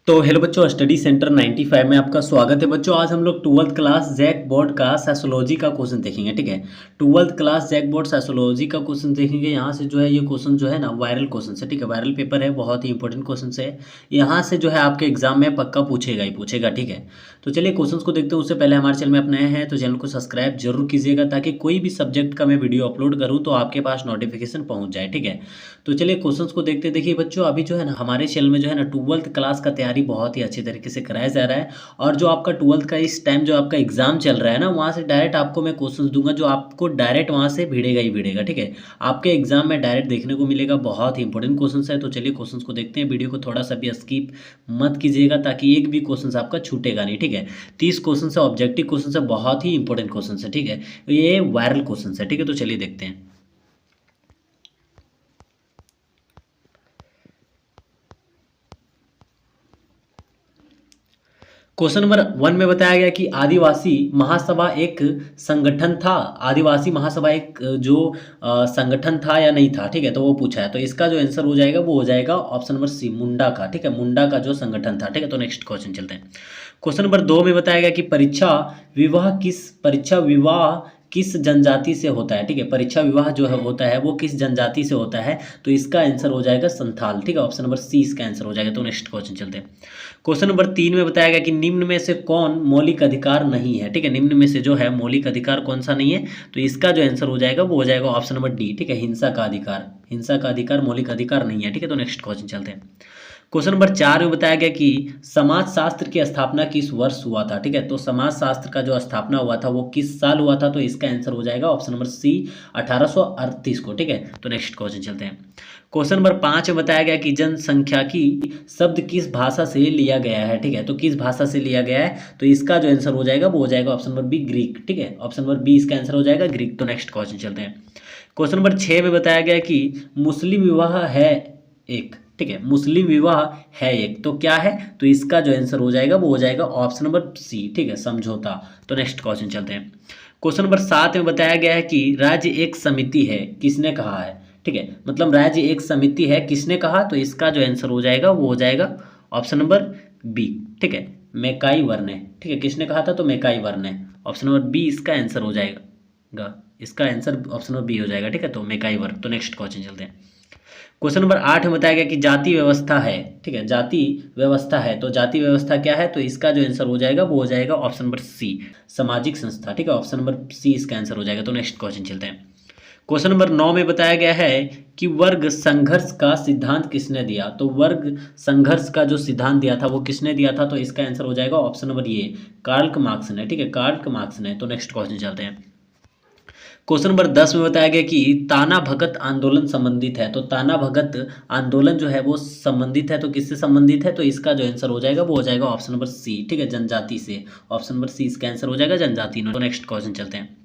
तो हेलो बच्चों, study centre 95 में आपका स्वागत है। बच्चों आज हम लोग 12th क्लास जैक बोर्ड का सोशियोलॉजी का क्वेश्चन देखेंगे। ठीक है, 12th class JAC board sociology का क्वेश्चन देखेंगे। यहाँ से जो है ये क्वेश्चन जो है ना वायरल क्वेश्चन है। ठीक है, वायरल पेपर है, बहुत ही इंपॉर्टेंट क्वेश्चन है। यहाँ से जो है आपके एग्जाम में पक्का पूछेगा ही पूछेगा। ठीक है, तो चलिए क्वेश्चन को देखते हैं। उससे पहले हमारे चैनल में आप नए हैं तो चैनल को सब्सक्राइब जरूर कीजिएगा, ताकि कोई भी सब्जेक्ट का मैं वीडियो अपलोड करूँ तो आपके पास नोटिफिकेशन पहुँच जाए। ठीक है, तो चलिए क्वेश्चन को देखते। देखिए बच्चों, अभी जो है ना हमारे चैनल में जो है ना 12th क्लास का तैयारी बहुत ही अच्छी तरीके से कराया जा रहा है। और जो आपका 12th का इस टाइम जो आपका एग्जाम चल रहा है ना, वहाँ से डायरेक्ट आपको मैं क्वेश्चन दूंगा जो आपको डायरेक्ट वहाँ से भिड़ेगा ही भिड़ेगा। ठीक है, आपके एग्जाम में डायरेक्ट देखने को मिलेगा। बहुत ही इंपॉर्टेंट क्वेश्चन है। तो चलिए क्वेश्चन को देखते हैं। वीडियो को थोड़ा सा भी स्किप मत कीजिएगा, ताकि एक भी क्वेश्चन आपका छूटेगा नहीं। ठीक है, 30 क्वेश्चन है, ऑब्जेक्टिव क्वेश्चन है, बहुत ही इंपॉर्टेंट क्वेश्चन है। ठीक है, ये वायरल क्वेश्चन है। ठीक है, तो चलिए देखते हैं। क्वेश्चन नंबर 1 में बताया गया कि आदिवासी महासभा एक संगठन था। आदिवासी महासभा एक जो संगठन था या नहीं था। ठीक है, तो वो पूछा है। तो इसका जो आंसर हो जाएगा वो हो जाएगा ऑप्शन नंबर सी, मुंडा का। ठीक है, मुंडा का जो संगठन था। ठीक है, तो नेक्स्ट क्वेश्चन चलते हैं। क्वेश्चन नंबर 2 में बताया गया कि परीक्षा विवाह किस जनजाति से होता है। ठीक है, परीक्षा विवाह जो है होता है वो किस जनजाति से होता है। तो इसका आंसर हो जाएगा संथाल। ठीक है, ऑप्शन नंबर सी इसका आंसर हो जाएगा। तो नेक्स्ट क्वेश्चन चलते हैं। क्वेश्चन नंबर 3 में बताया गया कि निम्न में से कौन मौलिक अधिकार नहीं है। ठीक है, निम्न में से जो है मौलिक अधिकार कौन सा नहीं है। तो इसका जो आंसर हो जाएगा वो हो जाएगा ऑप्शन नंबर डी। ठीक है, हिंसा का अधिकार। हिंसा का अधिकार मौलिक अधिकार नहीं है। ठीक है, तो नेक्स्ट क्वेश्चन चलते हैं। क्वेश्चन नंबर 4 में बताया गया कि समाज शास्त्र की स्थापना किस वर्ष हुआ था। ठीक है, तो समाज शास्त्र का जो स्थापना हुआ था वो किस साल हुआ था। तो इसका आंसर हो जाएगा ऑप्शन नंबर सी 1838 को। ठीक है, तो नेक्स्ट क्वेश्चन चलते हैं। क्वेश्चन नंबर 5 में बताया गया कि जनसंख्याकी शब्द किस भाषा से लिया गया है। ठीक है, तो किस भाषा से लिया गया है। तो इसका जो आंसर हो जाएगा वो हो जाएगा ऑप्शन नंबर बी, ग्रीक। ठीक है, ऑप्शन नंबर बी इसका आंसर हो जाएगा ग्रीक। तो नेक्स्ट क्वेश्चन चलते हैं। क्वेश्चन नंबर 6 में बताया गया कि मुस्लिम विवाह है एक। ठीक है, मुस्लिम विवाह है एक, तो क्या है। तो इसका जो आंसर हो जाएगा वो हो जाएगा ऑप्शन नंबर सी। ठीक है, समझौता। तो नेक्स्ट क्वेश्चन चलते हैं। क्वेश्चन नंबर 7 में बताया गया है कि राज्य एक समिति है, किसने कहा है। ठीक है, मतलब राज्य एक समिति है, किसने कहा। तो इसका जो आंसर हो जाएगा वो हो जाएगा ऑप्शन नंबर बी। ठीक है, मैकाई वर्ने। ठीक है, किसने कहा था। तो मैकाई वर्ने, ऑप्शन नंबर बी इसका आंसर हो जाएगा। इसका आंसर ऑप्शन नंबर बी हो जाएगा। ठीक है, तो मैकाई वर्न। तो नेक्स्ट क्वेश्चन चलते हैं। क्वेश्चन नंबर 8 में बताया गया कि जाति व्यवस्था है। ठीक है, जाति व्यवस्था है, तो जाति व्यवस्था क्या है। तो इसका जो आंसर हो जाएगा वो हो जाएगा ऑप्शन नंबर सी, सामाजिक संस्था। ठीक है, ऑप्शन नंबर सी इसका आंसर हो जाएगा। तो नेक्स्ट क्वेश्चन चलते हैं। क्वेश्चन नंबर 9 में बताया गया है कि वर्ग संघर्ष का सिद्धांत किसने दिया। तो वर्ग संघर्ष का जो सिद्धांत दिया था वो किसने दिया था। तो इसका आंसर हो जाएगा option number A, Karl Marx ने। ठीक है, कार्ल मार्क्स ने। तो नेक्स्ट क्वेश्चन चलते हैं। क्वेश्चन नंबर 10 में बताया गया कि ताना भगत आंदोलन संबंधित है। तो ताना भगत आंदोलन जो है वो संबंधित है, तो किससे संबंधित है। तो इसका जो आंसर हो जाएगा वो हो जाएगा ऑप्शन नंबर सी। ठीक है, जनजाति से। ऑप्शन नंबर सी इसका आंसर हो जाएगा जनजाति। तो नेक्स्ट क्वेश्चन चलते हैं।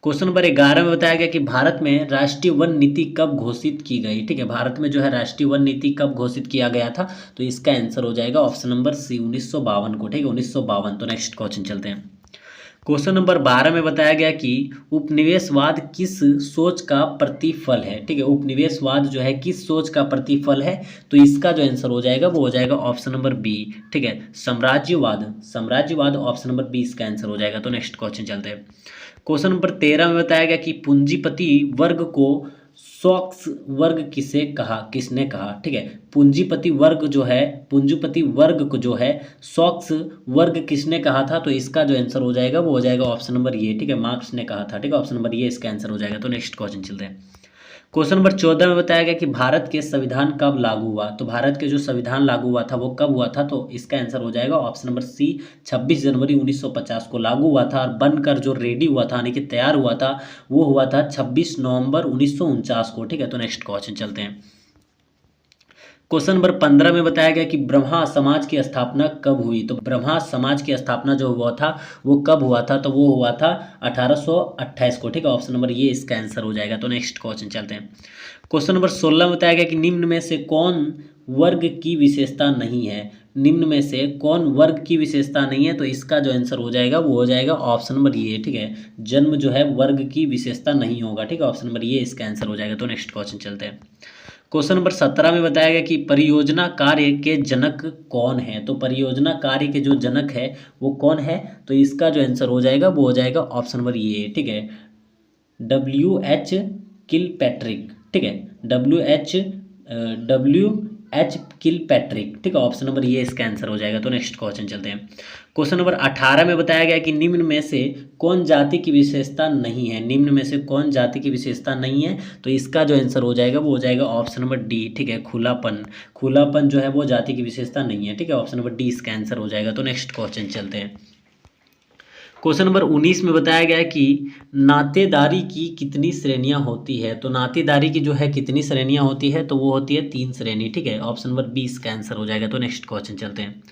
क्वेश्चन नंबर 11 में बताया गया कि भारत में राष्ट्रीय वन नीति कब घोषित की गई। ठीक है, भारत में जो है राष्ट्रीय वन नीति कब घोषित किया गया था। तो इसका आंसर हो जाएगा ऑप्शन नंबर सी, 1952 को। ठीक है, 1952। तो नेक्स्ट क्वेश्चन चलते हैं। क्वेश्चन नंबर 12 में बताया गया कि उपनिवेशवाद किस सोच का प्रतिफल है। ठीक है, उपनिवेशवाद जो है किस सोच का प्रतिफल है। तो इसका जो आंसर हो जाएगा वो हो जाएगा ऑप्शन नंबर बी। ठीक है, साम्राज्यवाद। साम्राज्यवाद ऑप्शन नंबर बी इसका आंसर हो जाएगा। तो नेक्स्ट क्वेश्चन चलते हैं। क्वेश्चन नंबर 13 में बताया गया कि पूंजीपति वर्ग को शॉक्स वर्ग किसे कहा, किसने कहा। ठीक है, पूंजीपति वर्ग जो है, पूंजीपति वर्ग को जो है शॉक्स वर्ग किसने कहा था। तो इसका जो आंसर हो जाएगा वो हो जाएगा ऑप्शन नंबर ये। ठीक है, मार्क्स ने कहा था। ठीक है, ऑप्शन नंबर ये इसका आंसर हो जाएगा। तो नेक्स्ट क्वेश्चन चलते हैं। क्वेश्चन नंबर 14 में बताया गया कि भारत के संविधान कब लागू हुआ। तो भारत के जो संविधान लागू हुआ था वो कब हुआ था। तो इसका आंसर हो जाएगा ऑप्शन नंबर सी, 26 जनवरी 1950 को लागू हुआ था। और बनकर जो रेडी हुआ था, यानी कि तैयार हुआ था, वो हुआ था 26 नवंबर 1949 को। ठीक है, तो नेक्स्ट क्वेश्चन चलते हैं। क्वेश्चन नंबर 15 में बताया गया कि ब्रह्मा समाज की स्थापना कब हुई। तो ब्रह्मा समाज की स्थापना जो हुआ था वो कब हुआ था। तो वो हुआ था 1828 को। ठीक है, ऑप्शन नंबर ये इसका आंसर हो जाएगा। तो नेक्स्ट क्वेश्चन चलते हैं। क्वेश्चन नंबर 16 में बताया गया कि निम्न में से कौन वर्ग की विशेषता नहीं है। निम्न में से कौन वर्ग की विशेषता नहीं है। तो इसका जो आंसर हो जाएगा वो हो जाएगा ऑप्शन नंबर ये। ठीक है, जन्म जो है वर्ग की विशेषता नहीं होगा। ठीक है, ऑप्शन नंबर ये इसका आंसर हो जाएगा। तो नेक्स्ट क्वेश्चन चलते हैं। क्वेश्चन नंबर 17 में बताया गया कि परियोजना कार्य के जनक कौन है। तो परियोजना कार्य के जो जनक है वो कौन है, तो इसका जो आंसर हो जाएगा वो हो जाएगा ऑप्शन नंबर ये, ठीक है, WH किलपैट्रिक, ठीक है, WH किलपैट्रिक, ठीक है, ऑप्शन नंबर ये इसका आंसर हो जाएगा। तो नेक्स्ट क्वेश्चन चलते हैं। क्वेश्चन नंबर 18 में बताया गया कि निम्न में से कौन जाति की विशेषता नहीं है। निम्न में से कौन जाति की विशेषता नहीं है, तो इसका जो आंसर हो जाएगा वो हो जाएगा ऑप्शन नंबर डी, ठीक है, खुलापन। खुलापन जो है वो जाति की विशेषता नहीं है, ठीक है, ऑप्शन नंबर डी इसका आंसर हो जाएगा। तो नेक्स्ट क्वेश्चन चलते हैं। क्वेश्चन नंबर 19 में बताया गया है कि नातेदारी की कितनी श्रेणियां होती है। तो नातेदारी की जो है कितनी श्रेणियां होती है, तो वो होती है 3 श्रेणी, ठीक है, ऑप्शन नंबर 20 का आंसर हो जाएगा। तो नेक्स्ट क्वेश्चन चलते हैं।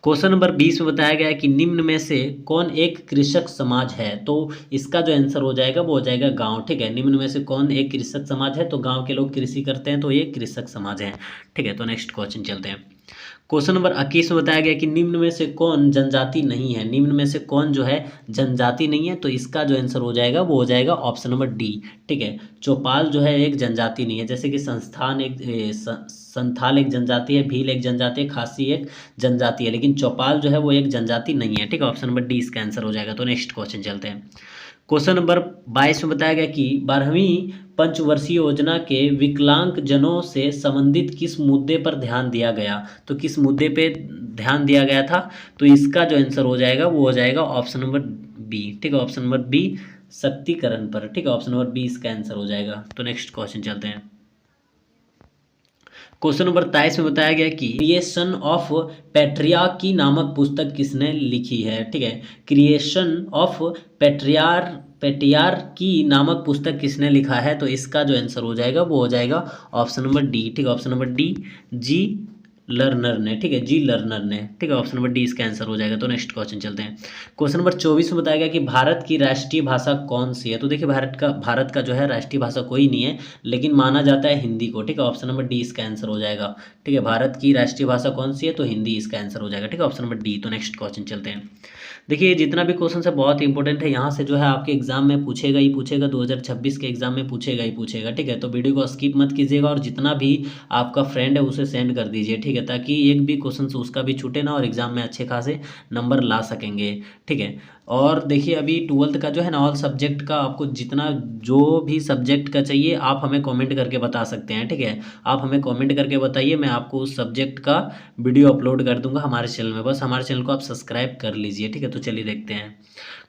क्वेश्चन नंबर 20 में बताया गया है कि निम्न में से कौन एक कृषक समाज है। तो इसका जो आंसर हो जाएगा वो हो जाएगा गांव, ठीक है, निम्न में से कौन एक कृषक समाज है, तो गांव के लोग कृषि करते हैं तो ये कृषक समाज है, ठीक है। तो नेक्स्ट क्वेश्चन चलते हैं। क्वेश्चन नंबर 21 में बताया गया कि निम्न में से कौन जनजाति नहीं है। निम्न में से कौन जो है जनजाति नहीं है, तो इसका जो आंसर हो जाएगा वो हो जाएगा ऑप्शन नंबर डी, ठीक है, चौपाल जो है एक जनजाति नहीं है। जैसे कि संथाल एक जनजाति है, भील एक जनजाति है, खासी एक जनजाति है, लेकिन चौपाल जो है वो एक जनजाति नहीं है, ठीक है, ऑप्शन नंबर डी इसका आंसर हो जाएगा। तो नेक्स्ट क्वेश्चन चलते हैं। क्वेश्चन नंबर 22 में बताया गया कि 12वीं पंचवर्षीय योजना के विकलांग जनों से संबंधित किस मुद्दे पर ध्यान दिया गया। तो किस मुद्दे पे ध्यान दिया गया था, तो इसका जो आंसर हो जाएगा वो हो जाएगा ऑप्शन नंबर बी, ठीक है, ऑप्शन नंबर बी शक्तिकरण पर, ठीक है, ऑप्शन नंबर बी इसका आंसर हो जाएगा। तो नेक्स्ट क्वेश्चन चलते हैं। क्वेश्चन नंबर 23 में बताया गया कि क्रिएशन ऑफ पैट्रियार्की नामक पुस्तक किसने लिखी है, ठीक है, क्रिएशन ऑफ पैट्रियार्की नामक पुस्तक किसने लिखा है, तो इसका जो आंसर हो जाएगा वो हो जाएगा ऑप्शन नंबर डी, ठीक है, option number D G learner ने, ठीक है, जी लर्नर ने, ठीक है, ऑप्शन नंबर डी इसका आंसर हो जाएगा। तो नेक्स्ट क्वेश्चन चलते हैं। क्वेश्चन नंबर 24 में बताया गया कि भारत की राष्ट्रीय भाषा कौन सी है। तो देखिए भारत का जो है राष्ट्रीय भाषा कोई नहीं है, लेकिन माना जाता है हिंदी को, ठीक है, ऑप्शन नंबर डी इसका आंसर हो जाएगा, ठीक है, भारत की राष्ट्रीय भाषा कौन सी है, तो हिंदी इसका आंसर हो जाएगा, ठीक है, ऑप्शन नंबर डी। तो नेक्स्ट क्वेश्चन चलते हैं। देखिए जितना भी क्वेश्चन है बहुत इंपॉर्टेंट है, यहाँ से जो है आपके एग्जाम में पूछेगा ही पूछेगा, 2026 के एग्जाम में पूछेगा ही पूछेगा, ठीक है। तो वीडियो को स्किप मत कीजिएगा और जितना भी आपका फ्रेंड है उसे सेंड कर दीजिए, ठीक है, ताकि एक भी क्वेश्चन उसका भी छूटे ना और एग्जाम में अच्छे खासे नंबर ला सकेंगे, ठीक है। और देखिए अभी 12th का जो है ना ऑल सब्जेक्ट का आपको जितना जो भी सब्जेक्ट का चाहिए आप हमें कमेंट करके बता सकते हैं, ठीक है, आप हमें कमेंट करके बताइए, मैं आपको उस सब्जेक्ट का वीडियो अपलोड कर दूंगा हमारे चैनल में, बस हमारे चैनल को आप सब्सक्राइब कर लीजिए, ठीक है। तो चलिए देखते हैं।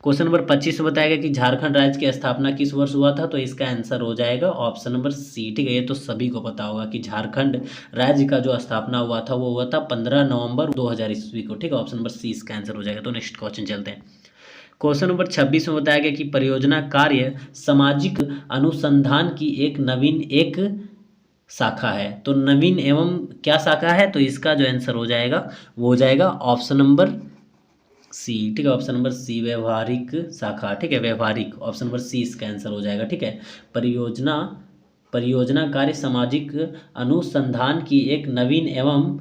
क्वेश्चन नंबर 25 में बताया गया कि झारखंड राज्य की स्थापना किस वर्ष हुआ था, तो इसका आंसर हो जाएगा ऑप्शन नंबर सी, ठीक है, ये तो सभी को पता होगा कि झारखंड राज्य का जो स्थापना हुआ था वो हुआ था 15 नवंबर 2000 ईस्वी को, ठीक है, ऑप्शन नंबर सी इसका आंसर हो जाएगा। तो नेक्स्ट क्वेश्चन चलते हैं। क्वेश्चन नंबर 26 में बताया गया कि परियोजना कार्य सामाजिक अनुसंधान की एक शाखा है। तो नवीन एवं क्या शाखा है, तो इसका जो आंसर हो जाएगा वो हो जाएगा ऑप्शन नंबर सी, ठीक है, ऑप्शन नंबर सी व्यवहारिक शाखा, ठीक है, व्यवहारिक, ऑप्शन नंबर सी इसका आंसर हो जाएगा, ठीक है। परियोजना कार्य सामाजिक अनुसंधान की एक नवीन एवं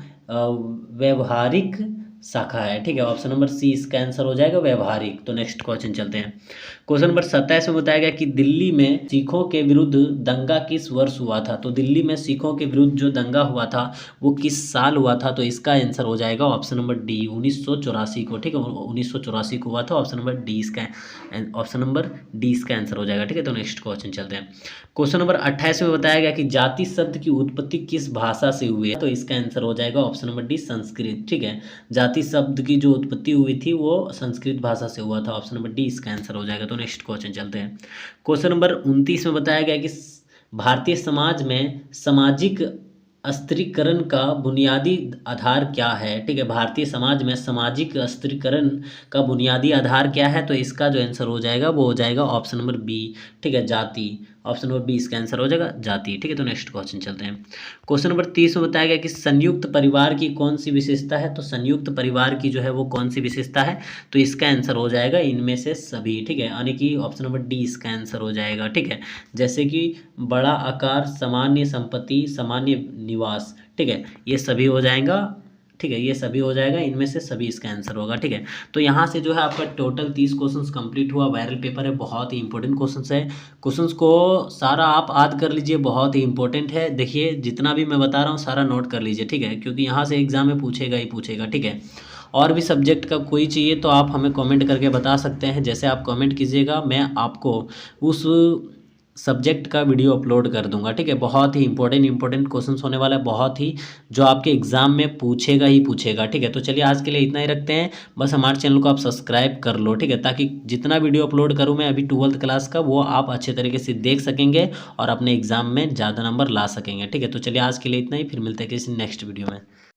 व्यवहारिक शाखा है, ठीक है, ऑप्शन नंबर सी इसका आंसर हो जाएगा व्यवहारिक। तो नेक्स्ट क्वेश्चन चलते हैं। क्वेश्चन नंबर 27 में बताया गया कि दिल्ली में सिखों के विरुद्ध दंगा किस वर्ष हुआ था। तो दिल्ली में सिखों के विरुद्ध जो दंगा हुआ था वो किस साल हुआ था, तो इसका आंसर हो जाएगा ऑप्शन नंबर डी 1984 को, ठीक है, 1984 को हुआ था, ऑप्शन नंबर डी इसका आंसर हो जाएगा, ठीक है। तो नेक्स्ट क्वेश्चन चलते हैं। क्वेश्चन नंबर 28 में बताया गया कि जाति शब्द की उत्पत्ति किस भाषा से हुई है, तो इसका आंसर हो जाएगा ऑप्शन नंबर डी संस्कृत, ठीक है, जाति शब्द की जो उत्पत्ति हुई थी वो संस्कृत भाषा से हुआ था, ऑप्शन नंबर डी इसका आंसर हो जाएगा। तो नेक्स्ट क्वेश्चन चलते हैं। क्वेश्चन नंबर 29 में बताया गया कि भारतीय समाज में सामाजिक स्त्रीकरण का बुनियादी आधार क्या है, ठीक है, भारतीय समाज में सामाजिक स्त्रीकरण का बुनियादी आधार क्या है, तो इसका जो आंसर हो जाएगा वो हो जाएगा ऑप्शन नंबर बी, ठीक है, जाति, ऑप्शन नंबर बी इसका आंसर हो जाएगा जाति, ठीक है। तो नेक्स्ट क्वेश्चन चलते हैं। क्वेश्चन नंबर 30 में बताया गया कि संयुक्त परिवार की कौन सी विशेषता है, तो संयुक्त परिवार की जो है वो कौन सी विशेषता है, तो इसका आंसर हो जाएगा इनमें से सभी, ठीक है, यानी कि ऑप्शन नंबर डी इसका आंसर हो जाएगा, ठीक है, जैसे कि बड़ा आकार, सामान्य संपत्ति, सामान्य निवास, ठीक है, ये सभी हो जाएगा ठीक है, ये सभी हो जाएगा, इनमें से सभी इसका आंसर होगा। ठीक है, तो यहाँ से जो है आपका टोटल 30 क्वेश्चंस कंप्लीट हुआ। वायरल पेपर है, बहुत ही इंपॉर्टेंट क्वेश्चंस है। क्वेश्चंस को सारा आप याद कर लीजिए, बहुत ही इंपॉर्टेंट है। देखिए जितना भी मैं बता रहा हूँ सारा नोट कर लीजिए, ठीक है, क्योंकि यहाँ से एग्जाम में पूछेगा ही पूछेगा। ठीक है, और भी सब्जेक्ट का कोई चाहिए तो आप हमें कमेंट करके बता सकते हैं। जैसे आप कमेंट कीजिएगा मैं आपको उस सब्जेक्ट का वीडियो अपलोड कर दूंगा। ठीक है, बहुत ही इंपॉर्टेंट क्वेश्चंस होने वाला है, बहुत ही जो आपके एग्जाम में पूछेगा ही पूछेगा। ठीक है, तो चलिए आज के लिए इतना ही रखते हैं। बस हमारे चैनल को आप सब्सक्राइब कर लो, ठीक है, ताकि जितना वीडियो अपलोड करूँ मैं अभी 12th क्लास का, वो आप अच्छे तरीके से देख सकेंगे और अपने एग्जाम में ज़्यादा नंबर ला सकेंगे। ठीक है, तो चलिए आज के लिए इतना ही, फिर मिलते हैं किसी नेक्स्ट वीडियो में।